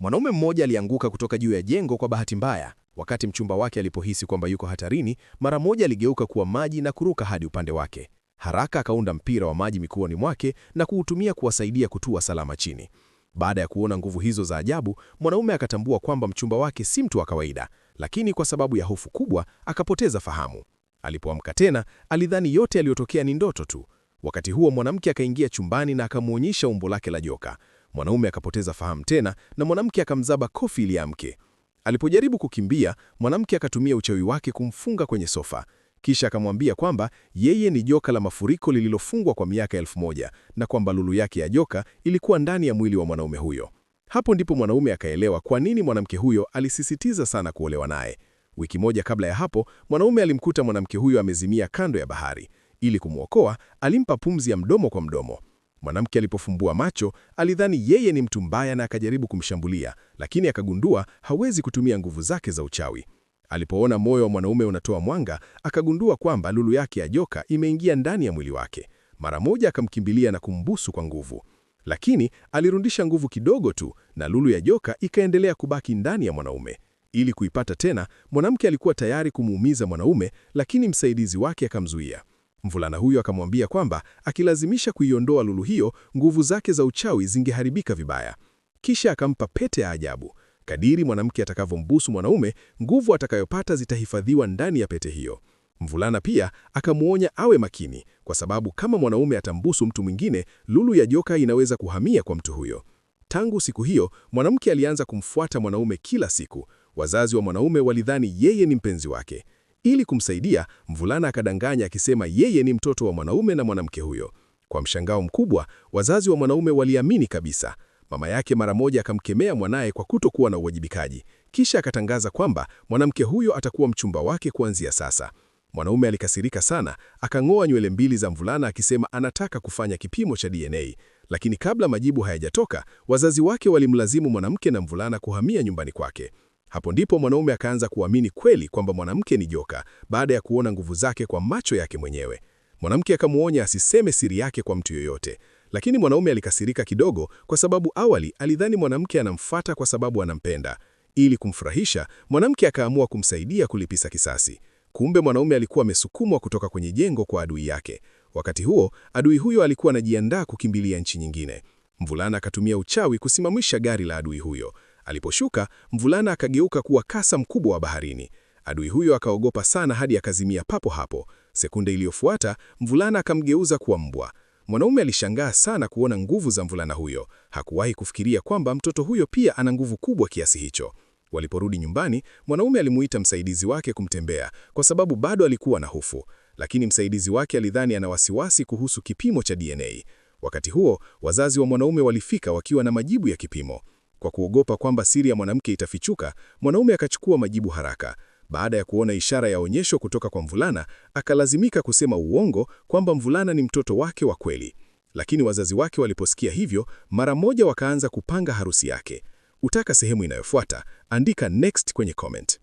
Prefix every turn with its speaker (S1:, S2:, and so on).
S1: Mwanaume mmoja alianguka kutoka juu ya jengo kwa bahati mbaya. Wakati mchumba wake alipohisi kwamba yuko hatarini, mara moja aligeuka kuwa maji na kuruka hadi upande wake. Haraka akaunda mpira wa maji miguuni mwake na kuutumia kuwasaidia kutua salama chini. Baada ya kuona nguvu hizo za ajabu, mwanaume akatambua kwamba mchumba wake si mtu wa kawaida, lakini kwa sababu ya hofu kubwa akapoteza fahamu. Alipoamka tena, alidhani yote yaliyotokea ni ndoto tu. Wakati huo mwanamke akaingia chumbani na akamwonyesha umbo lake la joka. Mwanaume akapoteza fahamu tena na mwanamke akamzaba kofi ili amke. Alipojaribu kukimbia, mwanamke akatumia uchawi wake kumfunga kwenye sofa. Kisha akamwambia kwamba yeye ni joka la mafuriko lililofungwa kwa miaka 1000 na kwamba lulu yake ya joka ilikuwa ndani ya mwili wa mwanaume huyo. Hapo ndipo mwanaume akaelewa kwa nini mwanamke huyo alisisitiza sana kuolewa naye. Wiki moja kabla ya hapo, mwanaume alimkuta mwanamke huyo amezimia kando ya bahari. Ili kumwokoa, alimpa pumzi ya mdomo kwa mdomo. Mwanamke alipofumbua macho, alidhani yeye ni mtu mbaya na akajaribu kumshambulia, lakini akagundua hawezi kutumia nguvu zake za uchawi. Alipoona moyo wa mwanaume unatoa mwanga, akagundua kwamba lulu yake ya joka imeingia ndani ya mwili wake. Mara moja akamkimbilia na kumbusu kwa nguvu. Lakini alirudisha nguvu kidogo tu na lulu ya joka ikaendelea kubaki ndani ya mwanaume. Ili kuipata tena, mwanamke alikuwa tayari kumuumiza mwanaume, lakini msaidizi wake akamzuia. Mvulana huyo akamwambia kwamba akilazimisha kuiondoa lulu hiyo, nguvu zake za uchawi zingeharibika vibaya. Kisha akampa pete ya ajabu. Kadiri mwanamke atakavyombusu mwanaume, nguvu atakayopata zitahifadhiwa ndani ya pete hiyo. Mvulana pia akamuonya awe makini, kwa sababu kama mwanaume atambusu mtu mwingine, lulu ya joka inaweza kuhamia kwa mtu huyo. Tangu siku hiyo, mwanamke alianza kumfuata mwanaume kila siku. Wazazi wa mwanaume walidhani yeye ni mpenzi wake. Ili kumsaidia, mvulana akadanganya akisema yeye ni mtoto wa mwanaume na mwanamke huyo. Kwa mshangao mkubwa, wazazi wa mwanaume waliamini kabisa. Mama yake mara moja akamkemea mwanaye kwa kutokuwa na uwajibikaji. Kisha akatangaza kwamba mwanamke huyo atakuwa mchumba wake kuanzia sasa. Mwanaume alikasirika sana, akang'oa nywele mbili za mvulana akisema anataka kufanya kipimo cha DNA. Lakini kabla majibu hayajatoka, wazazi wake walimlazimu mwanamke na mvulana kuhamia nyumbani kwake. Hapo ndipo mwanaume akaanza kuamini kweli kwamba mwanamke ni joka, baada ya kuona nguvu zake kwa macho yake mwenyewe. Mwanamke akamuonya asiseme siri yake kwa mtu yoyote. Lakini mwanaume alikasirika kidogo kwa sababu awali alidhani mwanamke anamfuata kwa sababu anampenda. Ili kumfurahisha, mwanamke akaamua kumsaidia kulipiza kisasi. Kumbe mwanaume alikuwa amesukumwa kutoka kwenye jengo kwa adui yake. Wakati huo, adui huyo alikuwa anajiandaa kukimbilia nchi nyingine. Mvulana akatumia uchawi kusimamisha gari la adui huyo. Aliposhuka, mvulana akageuka kuwa kasa mkubwa wa baharini. Adui huyo akaogopa sana hadi akazimia papo hapo. Sekunde iliyofuata, mvulana akamgeuza kuwa mbwa. Mwanaume alishangaa sana kuona nguvu za mvulana huyo. Hakuwahi kufikiria kwamba mtoto huyo pia ana nguvu kubwa kiasi hicho. Waliporudi nyumbani, mwanaume alimuita msaidizi wake kumtembea kwa sababu bado alikuwa na hofu. Lakini msaidizi wake alidhani ana wasiwasi kuhusu kipimo cha DNA. Wakati huo, wazazi wa mwanaume walifika wakiwa na majibu ya kipimo. Kwa kuogopa kwamba siri ya mwanamke itafichuka, mwanaume akachukua majibu haraka. Baada ya kuona ishara ya onyesho kutoka kwa mvulana, akalazimika kusema uongo kwamba mvulana ni mtoto wake wa kweli. Lakini wazazi wake waliposikia hivyo, mara moja wakaanza kupanga harusi yake. Utaka sehemu inayofuata? Andika next kwenye comment.